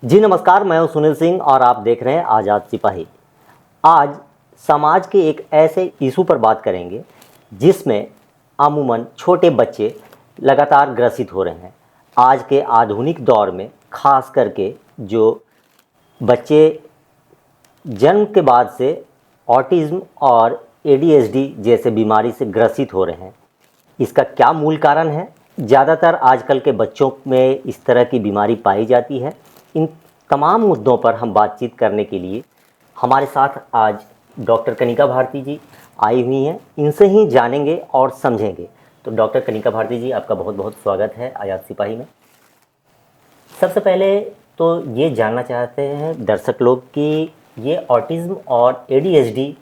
जी नमस्कार, मैं हूं सुनील सिंह और आप देख रहे हैं आज़ाद सिपाही। आज समाज के एक ऐसे इशू पर बात करेंगे जिसमें अमूमन छोटे बच्चे लगातार ग्रसित हो रहे हैं। आज के आधुनिक दौर में खास करके जो बच्चे जन्म के बाद से ऑटिज़्म और एडीएचडी जैसे बीमारी से ग्रसित हो रहे हैं, इसका क्या मूल कारण है? ज़्यादातर आजकल के बच्चों में इस तरह की बीमारी पाई जाती है। इन तमाम मुद्दों पर हम बातचीत करने के लिए हमारे साथ आज डॉक्टर कनिका भारती जी आई हुई हैं। इनसे ही जानेंगे और समझेंगे। तो डॉक्टर कनिका भारती जी, आपका बहुत बहुत स्वागत है आज़ाद सिपाही में। सबसे पहले तो ये जानना चाहते हैं दर्शक लोग कि ये ऑटिज़्म और एडीएचडी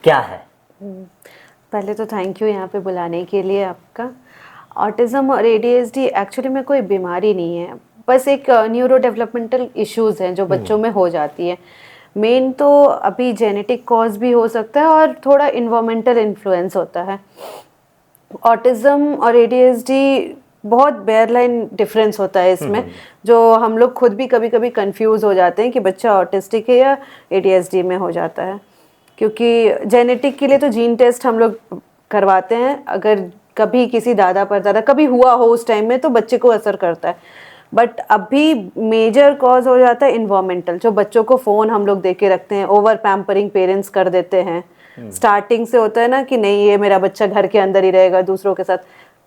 क्या है? पहले तो थैंक यू यहाँ पे बुलाने के लिए आपका। ऑटिज़म और एडीएचडी एक्चुअली में कोई बीमारी नहीं है, बस एक न्यूरो डेवलपमेंटल इश्यूज़ हैं जो बच्चों में हो जाती है। मेन तो अभी जेनेटिक कॉज भी हो सकता है और थोड़ा इन्वायरमेंटल इन्फ्लुएंस होता है। ऑटिज़म और एडीएचडी बहुत बेयरलाइन डिफरेंस होता है इसमें, जो हम लोग खुद भी कभी कभी कंफ्यूज हो जाते हैं कि बच्चा ऑटिस्टिक है या एडीएचडी में हो जाता है। क्योंकि जेनेटिक के लिए तो जीन टेस्ट हम लोग करवाते हैं, अगर कभी किसी दादा परदादा कभी हुआ हो उस टाइम में तो बच्चे को असर करता है। बट अभी मेजर कॉज हो जाता है इन्वायरमेंटल, जो बच्चों को फ़ोन हम लोग दे के रखते हैं, ओवर पैम्परिंग पेरेंट्स कर देते हैं। स्टार्टिंग से होता है ना कि नहीं ये मेरा बच्चा घर के अंदर ही रहेगा दूसरों के साथ।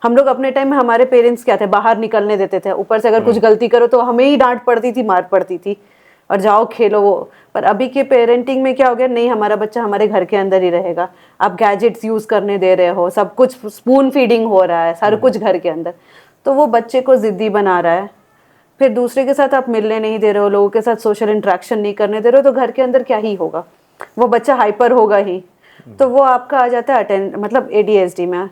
हम लोग अपने टाइम में हमारे पेरेंट्स क्या थे, बाहर निकलने देते थे, ऊपर से अगर कुछ गलती करो तो हमें ही डांट पड़ती थी, मार पड़ती थी और जाओ खेलो वो। पर अभी के पेरेंटिंग में क्या हो गया, नहीं हमारा बच्चा हमारे घर के अंदर ही रहेगा। आप गैजेट्स यूज़ करने दे रहे हो, सब कुछ स्पून फीडिंग हो रहा है, सारा कुछ घर के अंदर, तो वो बच्चे को ज़िद्दी बना रहा है। फिर दूसरे के साथ आप मिलने नहीं दे रहे हो, लोगों के साथ सोशल इंटरेक्शन नहीं करने दे रहे हो, तो घर के अंदर क्या ही होगा, वो बच्चा हाइपर होगा ही। तो वो आपका आ जाता है मतलब एडीएचडी में।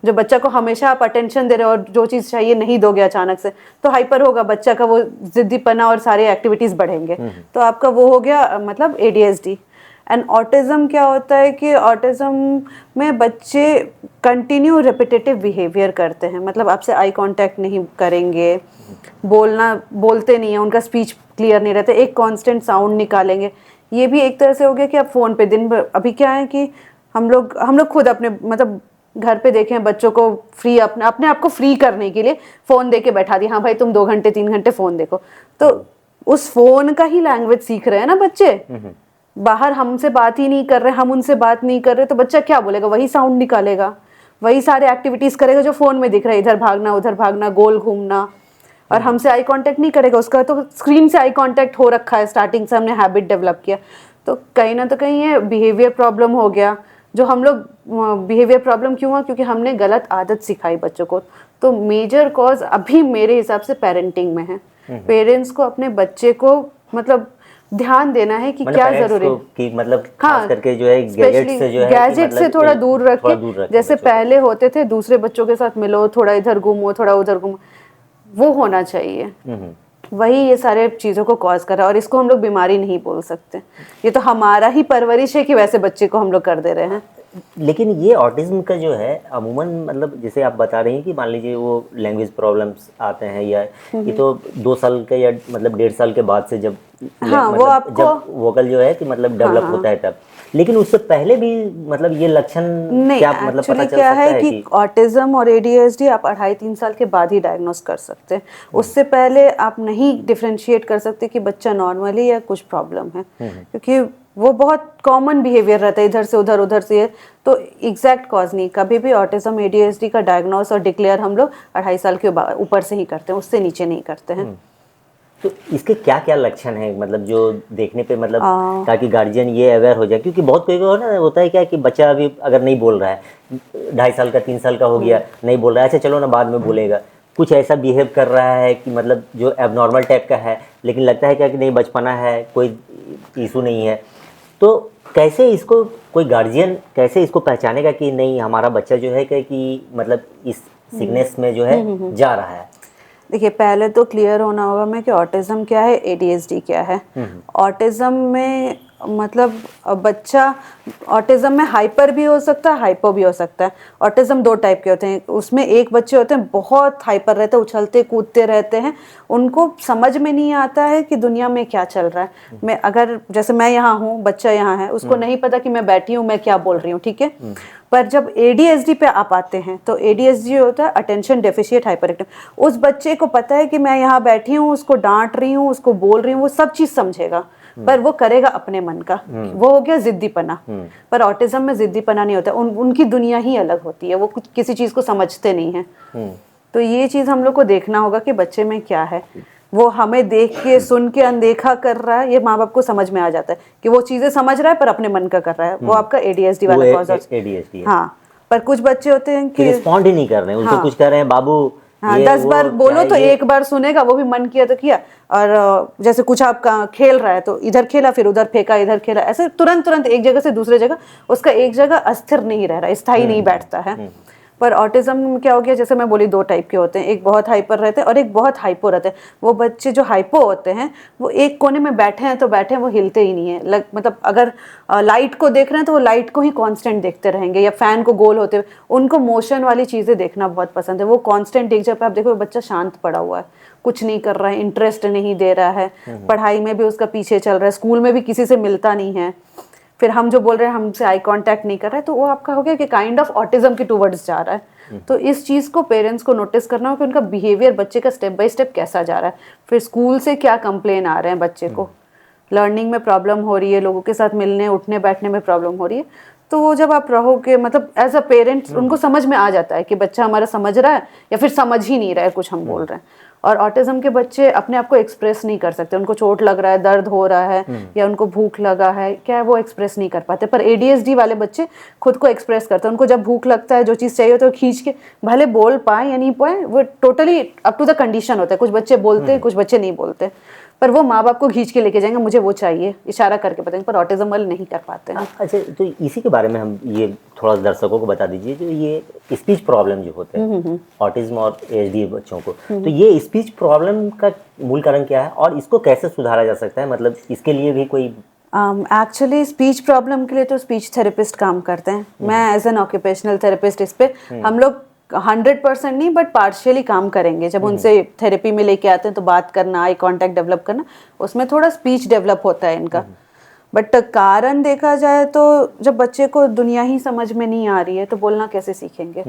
जो बच्चा को हमेशा आप अटेंशन दे रहे हो और जो चीज़ चाहिए नहीं दोगे अचानक से, तो हाइपर होगा बच्चा का, वो जिद्दीपना और सारे एक्टिविटीज़ बढ़ेंगे। तो आपका वो हो गया मतलब एडीएचडी। एंड ऑटिज़म क्या होता है कि ऑटिज़म में बच्चे कंटिन्यू रिपीटेटिव बिहेवियर करते हैं, मतलब आपसे आई कांटेक्ट नहीं करेंगे, बोलते नहीं है, उनका स्पीच क्लियर नहीं रहता, एक कांस्टेंट साउंड निकालेंगे। ये भी एक तरह से हो गया कि आप फ़ोन पे दिन भर, अभी क्या है कि हम लोग खुद अपने मतलब घर पे देखें बच्चों को फ्री अपने आप को फ्री करने के लिए फ़ोन दे के बैठा दिया, हाँ भाई तुम 2 घंटे 3 घंटे फ़ोन देखो, तो उस फ़ोन का ही लैंग्वेज सीख रहे हैं ना बच्चे। बाहर हमसे बात ही नहीं कर रहे, हम उनसे बात नहीं कर रहे, तो बच्चा क्या बोलेगा, वही साउंड निकालेगा, वही सारे एक्टिविटीज़ करेगा जो फ़ोन में दिख रहा है, इधर भागना उधर भागना, गोल घूमना, और हमसे आई कांटेक्ट नहीं करेगा। उसका तो स्क्रीन से आई कांटेक्ट हो रखा है, स्टार्टिंग से हमने हैबिट डेवलप किया। तो कहीं ना तो कहीं ये बिहेवियर प्रॉब्लम हो गया। जो हम लोग बिहेवियर प्रॉब्लम क्यों हुआ, क्योंकि हमने गलत आदत सिखाई बच्चों को। तो मेजर कॉज अभी मेरे हिसाब से पेरेंटिंग में है। पेरेंट्स को अपने बच्चे को मतलब ध्यान देना है कि क्या जरूरी कि मतलब खास करके जो है गैजेट से थोड़ा दूर रख के, जैसे पहले होते थे दूसरे बच्चों के साथ मिलो, थोड़ा इधर घूमो थोड़ा उधर घूमो, वो होना चाहिए। वही ये सारे चीज़ों को कॉज कर रहा है, और इसको हम लोग बीमारी नहीं बोल सकते। ये तो हमारा ही परवरिश है कि वैसे बच्चे को हम लोग कर दे रहे हैं। लेकिन ये ऑटिज्म का जो है अमूमन मतलब जैसे आप बता रही हैं कि मान लीजिए वो लैंग्वेज प्रॉब्लम्स आते हैं, या ये तो 2 साल के या मतलब 1.5 साल के बाद से जब वो आपको जब वोकल जो है कि मतलब डेवलप होता है तब। लेकिन उससे पहले भी मतलब ये लक्षण नहीं, क्या मतलब पता चल क्या सकता है कि ऑटिज्म और एडीएचडी आप 2.5-3 साल के बाद ही डायग्नोस कर सकते हैं। उससे पहले आप नहीं डिफरेंशिएट कर सकते कि बच्चा नॉर्मली या कुछ प्रॉब्लम है, क्योंकि वो बहुत कॉमन बिहेवियर रहता है, इधर से उधर उधर से। तो एग्जैक्ट कॉज नहीं, कभी भी ऑटिज्म एडीएचडी का डायग्नोस और डिक्लेयर हम लोग 2.5 साल के ऊपर से ही करते हैं, उससे नीचे नहीं करते हैं। तो इसके क्या क्या लक्षण हैं, मतलब जो देखने पे मतलब ताकि गार्जियन ये अवेयर हो जाए, क्योंकि बहुत कोई को ना होता है क्या कि बच्चा अभी अगर नहीं बोल रहा है, 2.5 साल का 3 साल का हो गया, नहीं बोल रहा है, अच्छा चलो ना बाद में बोलेगा, कुछ ऐसा बिहेव कर रहा है कि मतलब जो एबनॉर्मल टाइप का है, लेकिन लगता है क्या कि नहीं बचपना है, कोई इशू नहीं है, तो कैसे इसको कोई गार्जियन कैसे इसको पहचानेगा कि नहीं हमारा बच्चा जो है कि मतलब इस सिकनेस में जो है जा रहा है? देखिए, पहले तो क्लियर होना होगा मैं कि ऑटिज्म क्या है, एडीएचडी क्या है। ऑटिज्म में मतलब बच्चा ऑटिज्म में हाइपर भी हो सकता है, हाइपो भी हो सकता है। ऑटिज्म 2 टाइप के होते हैं, उसमें एक बच्चे होते हैं बहुत हाइपर रहते हैं, उछलते कूदते रहते हैं, उनको समझ में नहीं आता है कि दुनिया में क्या चल रहा है। मैं अगर जैसे मैं यहाँ हूँ, बच्चा यहाँ है, उसको नहीं पता कि मैं बैठी हूँ, मैं क्या बोल रही हूँ, ठीक है। पर जब ADHD पे आप आते हैं तो ADHD होता है अटेंशन डेफिशिएट हाइपर एक्टिव। उस बच्चे को पता है कि मैं यहाँ बैठी हूँ, उसको डांट रही हूँ, उसको बोल रही हूँ, वो सब चीज़ समझेगा, पर वो करेगा अपने मन का। वो हो गया जिद्दीपना। पर ऑटिज्म में जिद्दीपना नहीं होता, उनकी दुनिया ही अलग होती है, वो कुछ किसी चीज़ को समझते नहीं है। तो ये चीज़ हम लोग को देखना होगा कि बच्चे में क्या है। वो हमें देख के सुन के अनदेखा कर रहा है, ये माँ बाप को समझ में आ जाता है कि वो चीज़ें समझ रहा है पर अपने मन का कर रहा है। वो आपका ADHD वाला कॉज है। ADHD है। हाँ, पर कुछ बच्चे होते हैं कि रिस्पॉन्ड ही नहीं कर रहे हैं, उनसे कुछ कह रहे हैं बाबू, हाँ, ये 10 वो बार बोलो तो चाहिए। एक बार सुनेगा, वो भी मन किया तो किया। और जैसे कुछ आपका खेल रहा है तो इधर खेला, फिर उधर फेंका, इधर खेला, ऐसे तुरंत तुरंत एक जगह से दूसरे जगह, उसका एक जगह अस्थिर नहीं रह रहा, स्थायी नहीं बैठता है। पर ऑटिज्म में क्या हो गया, जैसे मैं बोली 2 टाइप के होते हैं, एक बहुत हाइपर रहते हैं और एक बहुत हाइपो रहते हैं। वो बच्चे जो हाइपो होते हैं वो एक कोने में बैठे हैं तो बैठे हैं, वो हिलते ही नहीं है। मतलब अगर लाइट को देख रहे हैं तो वो लाइट को ही कांस्टेंट देखते रहेंगे, या फैन को गोल होते हुए। उनको मोशन वाली चीज़ें देखना बहुत पसंद है, वो कांस्टेंट एक जगह पे आप देखो बच्चा शांत पड़ा हुआ है, कुछ नहीं कर रहा है, इंटरेस्ट नहीं दे रहा है, पढ़ाई में भी उसका पीछे चल रहा है, स्कूल में भी किसी से मिलता नहीं है। फिर हम जो बोल रहे हैं हमसे आई कांटेक्ट नहीं कर रहा है, तो वो आपका हो गया कि काइंड ऑफ ऑटिज्म के टूवर्ड्स जा रहा है। तो इस चीज़ को पेरेंट्स को नोटिस करना हो कि उनका बिहेवियर बच्चे का स्टेप बाय स्टेप कैसा जा रहा है। फिर स्कूल से क्या कंप्लेन आ रहे हैं बच्चे को, लर्निंग में प्रॉब्लम हो रही है, लोगों के साथ मिलने उठने बैठने में प्रॉब्लम हो रही है। तो वो जब आप रहोगे, मतलब एज अ पेरेंट्स उनको समझ में आ जाता है कि बच्चा हमारा समझ रहा है या फिर समझ ही नहीं रहा है कुछ हम बोल रहे हैं। और ऑटिज्म के बच्चे अपने आप को एक्सप्रेस नहीं कर सकते, उनको चोट लग रहा है, दर्द हो रहा है, या उनको भूख लगा है, क्या वो एक्सप्रेस नहीं कर पाते। पर ADHD वाले बच्चे खुद को एक्सप्रेस करते हैं, उनको जब भूख लगता है, जो चीज़ चाहिए होता है, वो खींच के भले बोल पाए या नहीं पाए, वो totally up to the condition होता है। कुछ बच्चे बोलते हैं, कुछ बच्चे नहीं बोलते, पर वो माँ बाप को खींच के लेके जाएंगे, मुझे वो चाहिए, इशारा करके बताएंगे। पर ऑटिज्म वाले नहीं कर पाते हैं। अच्छा, तो इसी के बारे में हम ये थोड़ा दर्शकों को बता दीजिए, जो ये स्पीच प्रॉब्लम जो होते हैं ऑटिज्म और ADHD बच्चों को, तो ये स्पीच प्रॉब्लम का मूल कारण क्या है और इसको कैसे सुधारा जा सकता है? मतलब इसके लिए भी कोई एक्चुअली स्पीच प्रॉब्लम के लिए तो स्पीच थेरेपिस्ट काम करते हैं। मैं एज एन ऑक्यूपेशनल थेरेपिस्ट इस पे हम लोग 100% नहीं बट पार्शियली काम करेंगे। जब उनसे थेरेपी में लेके आते हैं तो बात करना, आई कांटेक्ट डेवलप करना, उसमें थोड़ा स्पीच डेवलप होता है इनका। बट कारण देखा जाए तो जब बच्चे को दुनिया ही समझ में नहीं आ रही है तो बोलना कैसे सीखेंगे?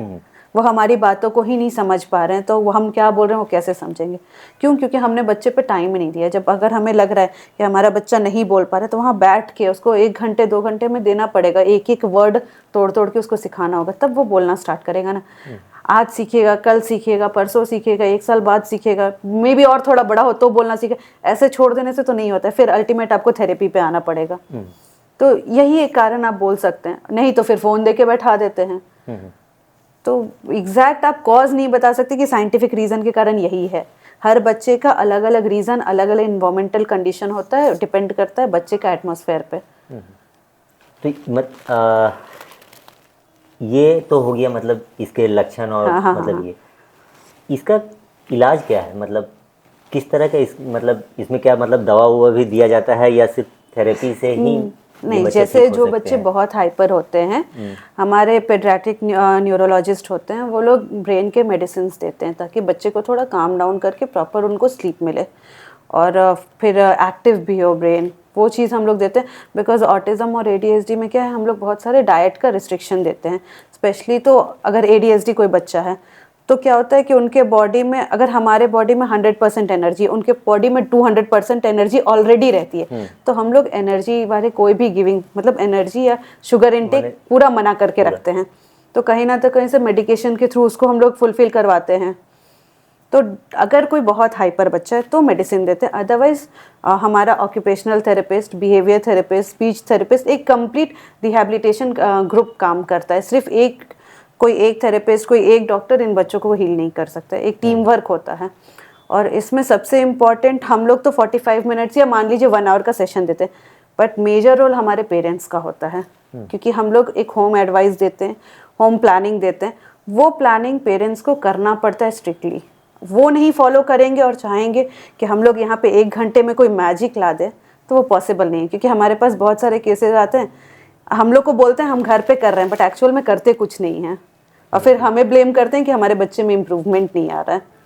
वो हमारी बातों को ही नहीं समझ पा रहे हैं तो वो हम क्या बोल रहे हैं वो कैसे समझेंगे? क्यों? क्योंकि हमने बच्चे पे टाइम नहीं दिया। जब अगर हमें लग रहा है कि हमारा बच्चा नहीं बोल पा रहा है तो वहाँ बैठ के उसको 1 घंटे 2 घंटे में देना पड़ेगा, एक एक वर्ड तोड़ तोड़ के उसको सिखाना होगा, तब वो बोलना स्टार्ट करेगा ना। आज सीखेगा, कल सीखेगा, परसों सीखेगा, 1 साल बाद सीखेगा, मे बी और थोड़ा बड़ा हो तो बोलना सीखे। ऐसे छोड़ देने से तो नहीं होता है, फिर अल्टीमेट आपको थेरेपी पे आना पड़ेगा। तो यही एक कारण आप बोल सकते हैं, नहीं तो फिर फोन दे के बैठा देते हैं। तो एग्जैक्ट आप कॉज नहीं बता सकते कि साइंटिफिक रीजन के कारण यही है। हर बच्चे का अलग अलग रीजन, अलग अलग इन्वायरमेंटल कंडीशन होता है, डिपेंड करता है बच्चे का एटमॉस्फेयर पे। तो ये तो हो गया मतलब इसके लक्षण और मतलब ये इसका इलाज क्या है? मतलब किस तरह का मतलब इसमें क्या मतलब दवा हुआ भी दिया जाता है या सिर्फ थेरेपी से ही? नहीं, जैसे जो बच्चे बहुत हाइपर होते हैं, हमारे पेडियाट्रिक न्यूरोलॉजिस्ट होते हैं, वो लोग ब्रेन के मेडिसिन देते हैं ताकि बच्चे को थोड़ा काम डाउन करके प्रॉपर उनको स्लीप मिले और फिर एक्टिव भी हो ब्रेन, वो चीज़ हम लोग देते हैं। बिकॉज ऑटिज्म और ADHD में क्या है, हम लोग बहुत सारे डाइट का रिस्ट्रिक्शन देते हैं। स्पेशली तो अगर ADHD कोई बच्चा है तो क्या होता है कि उनके बॉडी में, अगर हमारे बॉडी में 100% एनर्जी, उनके बॉडी में 200% एनर्जी ऑलरेडी रहती है। तो हम लोग एनर्जी वाले कोई भी गिविंग, मतलब एनर्जी या शुगर इनटेक पूरा मना करके रखते हैं। तो कहीं ना तो कहीं से मेडिकेशन के थ्रू उसको हम लोग फुलफिल करवाते हैं। तो अगर कोई बहुत हाइपर बच्चा है तो मेडिसिन देते हैं। अदरवाइज हमारा occupational therapist, behaviour therapist, speech therapist, एक कंप्लीट रिहैबिलिटेशन ग्रुप काम करता है। सिर्फ कोई एक थेरेपिस्ट, कोई एक डॉक्टर इन बच्चों को हील नहीं कर सकता, एक टीम वर्क होता है। और इसमें सबसे इम्पॉर्टेंट, हम लोग तो 45 मिनट्स या मान लीजिए 1 आवर का सेशन देते हैं, बट मेजर रोल हमारे पेरेंट्स का होता है। क्योंकि हम लोग एक होम एडवाइस देते हैं, होम प्लानिंग देते हैं, वो प्लानिंग पेरेंट्स को करना पड़ता है स्ट्रिक्टली। वो नहीं फॉलो करेंगे और चाहेंगे कि हम लोग यहाँ पे 1 घंटे में कोई मैजिक ला दे, तो वो पॉसिबल नहीं है, क्योंकि हमारे पास बहुत सारे केसेस आते हैं, हम लोग को बोलते हैं हम घर पे कर रहे हैं, बट एक्चुअल में करते कुछ नहीं है, और फिर हमें ब्लेम करते हैं कि हमारे बच्चे में इम्प्रूवमेंट नहीं आ रहा है।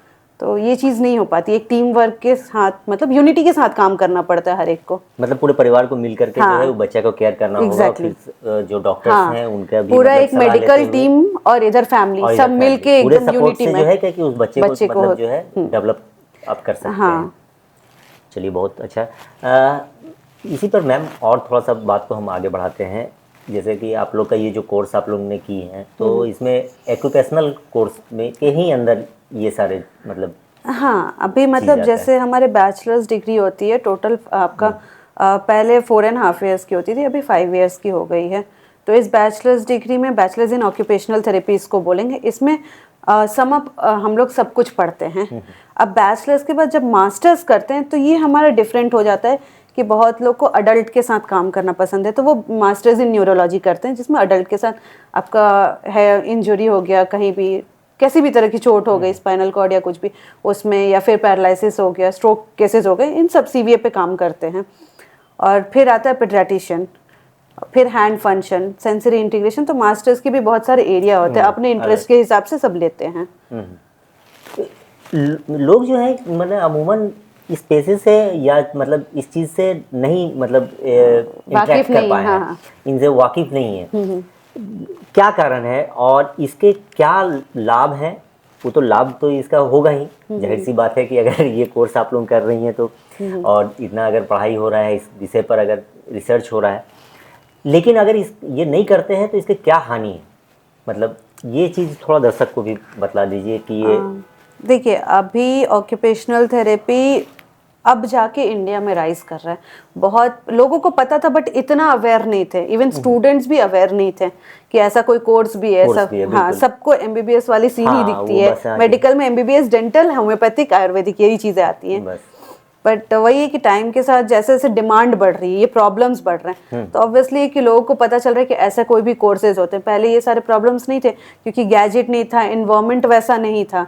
तो ये चीज़ नहीं हो पाती, एक टीम वर्क के साथ, मतलब यूनिटी के साथ काम करना पड़ता है हर एक को। मतलब पूरे परिवार को मिल करके जो है वो बच्चे को केयर करना होगा। फिर जो डॉक्टर्स हैं उनका भी पूरा मतलब एक सलाह मेडिकल लेते हुए टीम और इधर फैमिली सब मिल के पूरे एकदम सपोर्ट यूनिटी से में जो है कि उस बच्चे को मतलब जो है डेवलप आप कर सकते हैं। चलिए बहुत अच्छा। इसी पर मैम और थोड़ा सा बात को हम आगे बढ़ाते हैं। जैसे कि आप लोग का ये जो कोर्स आप लोगों ने की है, तो इसमें एक्यूपेशनल कोर्स में के ही अंदर ये सारे मतलब हाँ, अभी मतलब जैसे हमारे बैचलर्स डिग्री होती है टोटल आपका पहले 4.5 ईयर्स की होती थी, अभी 5 ईयर्स की हो गई है। तो इस बैचलर्स डिग्री में बैचलर्स इन ऑक्यूपेशनल थेरेपी इसको बोलेंगे, इसमें सम अप हम लोग सब कुछ पढ़ते हैं। अब बैचलर्स के बाद जब मास्टर्स करते हैं तो ये हमारा डिफरेंट हो जाता है कि बहुत लोग को अडल्ट के साथ काम करना पसंद है, तो वो मास्टर्स इन न्यूरोलॉजी करते हैं, जिसमें अडल्ट के साथ आपका है इंजरी हो गया, कहीं भी कैसी भी तरह की चोट हो गई, स्पाइनल कॉर्ड या कुछ भी उसमें, या फिर पैरालिसिस हो गया, स्ट्रोक केसेस हो गए, इन सब सीवीए पे काम करते हैं। और फिर आता है पेडियाट्रिशियन, फिर हैंड फंक्शन, सेंसरी इंटीग्रेशन। तो मास्टर्स के भी बहुत सारे एरिया होते हैं, अपने इंटरेस्ट के हिसाब से सब लेते हैं। लोग जो है मतलब अमूमन इस पेशे से या मतलब इस चीज़ से नहीं मतलब इंटरेक्ट कर पाए हैं, इनसे वाकिफ नहीं है। क्या कारण है और इसके क्या लाभ हैं? वो तो लाभ तो इसका होगा ही, जाहिर सी बात है कि अगर ये कोर्स आप लोग कर रही हैं तो, और इतना अगर पढ़ाई हो रहा है इस विषय पर, अगर रिसर्च हो रहा है, लेकिन अगर ये नहीं करते हैं तो इसके क्या हानि है? मतलब ये चीज़ थोड़ा दर्शक को भी बतला दीजिए कि ये देखिए, अभी ऑक्यूपेशनल थेरेपी अब जाके इंडिया में राइज कर रहा है। बहुत लोगों को पता था बट इतना अवेयर नहीं थे, इवन स्टूडेंट्स भी अवेयर नहीं थे कि ऐसा कोई कोर्स भी है। सब हाँ, सबको एमबीबीएस वाली सीन ही दिखती है, मेडिकल में एमबीबीएस, डेंटल, होम्योपैथिक, आयुर्वेदिक, यही चीजें आती हैं। बट वही है कि टाइम के साथ जैसे जैसे डिमांड बढ़ रही है, ये प्रॉब्लम्स बढ़ रहे हैं, तो ऑब्वियसली कि लोगों को पता चल रहा है कि ऐसा कोई भी कोर्सेज होते हैं। पहले ये सारे प्रॉब्लम्स नहीं थे, क्योंकि गैजेट नहीं था, इन्वायरमेंट वैसा नहीं था।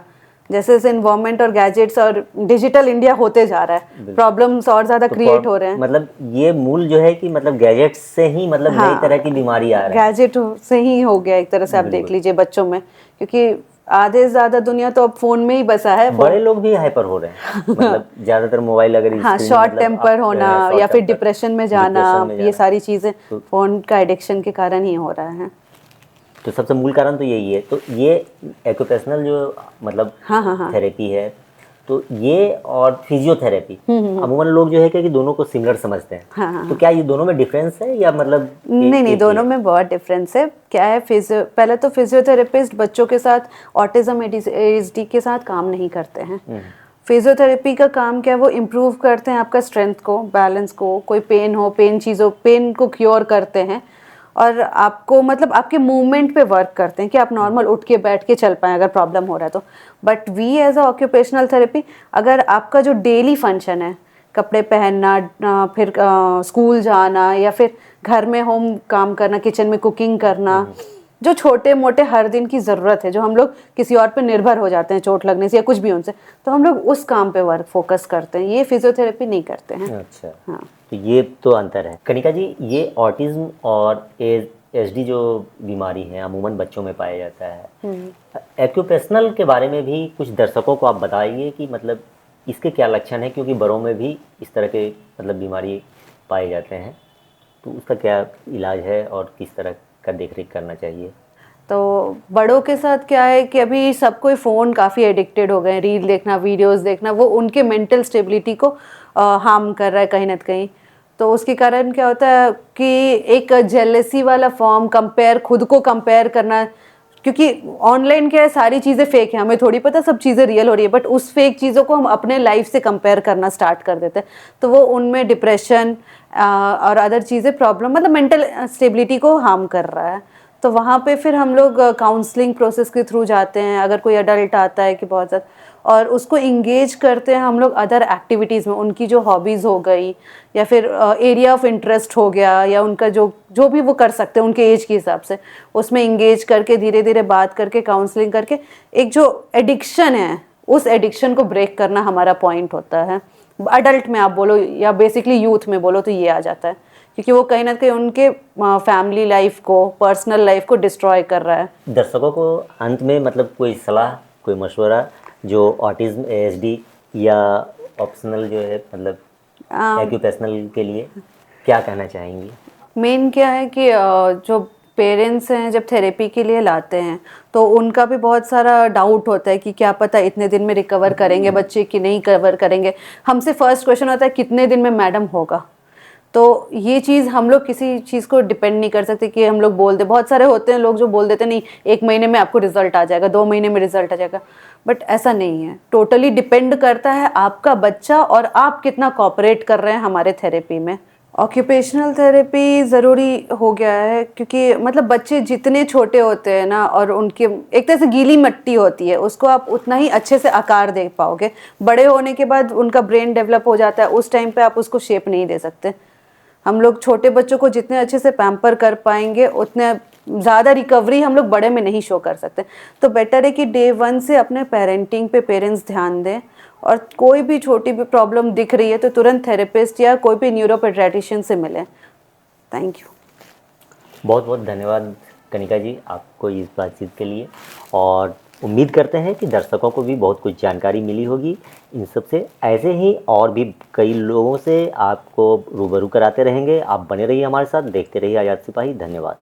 जैसे जैसे इन्वायरमेंट और गैजेट्स और डिजिटल इंडिया होते जा रहा है, प्रॉब्लम्स और ज्यादा क्रिएट हो रहे हैं। मतलब ये मूल जो है कि मतलब गैजेट्स से ही मतलब नई तरह की बीमारी आ रही है, गैजेट से ही हो गया एक तरह से। आप देख लीजिए बच्चों में, क्योंकि आधे से ज्यादा दुनिया तो अब फोन में ही बसा है। बड़े लोग भी हाइपर हो रहे हैं, मतलब ज्यादातर मोबाइल अगर हाँ, शॉर्ट टेम्पर होना या फिर डिप्रेशन में जाना, ये सारी चीजें फोन का एडिक्शन के कारण ही हो रहा है। तो सबसे मूल कारण तो यही है। तो ये एक्यूपेशनल जो मतलब थेरेपी है, तो ये और फिजियोथेरेपी अमूमन लोग जो है कि दोनों को सिमिलर समझते हैं। तो क्या ये दोनों में डिफरेंस है या मतलब नहीं, दोनों में बहुत डिफरेंस है। क्या है, पहले तो फिजियोथेरेपिस्ट बच्चों के साथ ऑटिज्म ADHD के साथ काम नहीं करते हैं। फिजियोथेरेपी का काम क्या है, वो इम्प्रूव करते हैं आपका स्ट्रेंथ को, बैलेंस को, कोई पेन हो, पेन को क्योर करते हैं, और आपको मतलब आपके मूवमेंट पे वर्क करते हैं कि आप नॉर्मल उठ के बैठ के चल पाएं अगर प्रॉब्लम हो रहा है तो। But we as a occupational therapy, अगर आपका जो डेली फंक्शन है, कपड़े पहनना, फिर स्कूल जाना, या फिर घर में होम काम करना, किचन में कुकिंग करना, जो छोटे मोटे हर दिन की ज़रूरत है, जो हम लोग किसी और पे निर्भर हो जाते हैं चोट लगने से या कुछ भी उनसे, तो हम लोग उस काम पे वर्क फोकस करते हैं। ये फिजियोथेरेपी नहीं करते हैं। अच्छा, हाँ, तो ये तो अंतर है। कनिका जी, ये ऑटिज्म और ADHD जो बीमारी है अमूमन बच्चों में पाया जाता है, एक्यूपेशनल के बारे में भी कुछ दर्शकों को आप बताइए कि मतलब इसके क्या लक्षण है, क्योंकि बड़ों में भी इस तरह के मतलब बीमारी पाए जाते हैं, तो उसका क्या इलाज है और किस तरह का देखरेख करना चाहिए? तो बड़ों के साथ क्या है कि अभी सब कोई फ़ोन काफ़ी एडिक्टेड हो गए हैं, रील देखना, वीडियोस देखना, वो उनके मेंटल स्टेबिलिटी को हार्म कर रहा है कहीं ना कहीं। तो उसके कारण क्या होता है कि एक जेलसी वाला फॉर्म, खुद को कंपेयर करना, क्योंकि ऑनलाइन क्या है, सारी चीज़ें फेक है, हमें थोड़ी पता सब चीज़ें रियल हो रही है, बट उस फेक चीज़ों को हम अपने लाइफ से कंपेयर करना स्टार्ट कर देते हैं, तो वो उनमें डिप्रेशन और अदर चीज़ें प्रॉब्लम, मतलब मेंटल स्टेबिलिटी को हार्म कर रहा है। तो वहाँ पे फिर हम लोग काउंसलिंग प्रोसेस के थ्रू जाते हैं, अगर कोई अडल्ट आता है कि बहुत ज़्यादा, और उसको इंगेज करते हैं हम लोग अदर एक्टिविटीज़ में, उनकी जो हॉबीज़ हो गई या फिर एरिया ऑफ इंटरेस्ट हो गया, या उनका जो भी वो कर सकते हैं उनके एज के हिसाब से, उसमें इंगेज करके धीरे धीरे बात करके काउंसलिंग करके एक जो एडिक्शन है उस एडिक्शन को ब्रेक करना हमारा पॉइंट होता है। अडल्ट में आप बोलो या बेसिकली यूथ में बोलो तो ये आ जाता है, क्योंकि वो कहीं ना कहीं उनके फैमिली लाइफ को, पर्सनल लाइफ को डिस्ट्रॉय कर रहा है। दर्शकों को अंत में मतलब कोई सलाह, कोई मशवरा जो ऑटिज्म, एएसडी या ऑप्शनल जो है मतलब एक्यूपेशनल के लिए क्या कहना चाहेंगी? मेन क्या है कि जो पेरेंट्स हैं जब थेरेपी के लिए लाते हैं तो उनका भी बहुत सारा डाउट होता है कि क्या पता इतने दिन में रिकवर करेंगे बच्चे कि नहीं कवर करेंगे। हमसे फर्स्ट क्वेश्चन होता है कितने दिन में मैडम होगा। तो ये चीज़ हम लोग किसी चीज़ को डिपेंड नहीं कर सकते कि हम लोग बोल दे। बहुत सारे होते हैं लोग जो बोल देते नहीं 1 महीने में आपको रिजल्ट आ जाएगा, 2 महीने में रिजल्ट आ जाएगा, बट ऐसा नहीं है। टोटली डिपेंड करता है आपका बच्चा और आप कितना कोऑपरेट कर रहे हैं हमारे थेरेपी में। ऑक्यूपेशनल थेरेपी ज़रूरी हो गया है क्योंकि मतलब बच्चे जितने छोटे होते हैं ना, और उनके एक तरह से गीली मिट्टी होती है, उसको आप उतना ही अच्छे से आकार दे पाओगे। बड़े होने के बाद उनका ब्रेन डेवलप हो जाता है, उस टाइम पे आप उसको शेप नहीं दे सकते। हम लोग छोटे बच्चों को जितने अच्छे से पैम्पर कर पाएंगे उतने ज़्यादा रिकवरी हम लोग बड़े में नहीं शो कर सकते। तो बेटर है कि डे 1 से अपने पेरेंटिंग पे पेरेंट्स ध्यान दें, और कोई भी छोटी भी प्रॉब्लम दिख रही है तो तुरंत थेरेपिस्ट या कोई भी न्यूरोपेडियाट्रिशियन से मिलें। Thank you. बहुत बहुत धन्यवाद कनिका जी आपको इस बातचीत के लिए, और उम्मीद करते हैं कि दर्शकों को भी बहुत कुछ जानकारी मिली होगी इन सब से। ऐसे ही और भी कई लोगों से आपको रूबरू कराते रहेंगे। आप बने रहिए हमारे साथ, देखते रहिए आज़ाद सिपाही। धन्यवाद।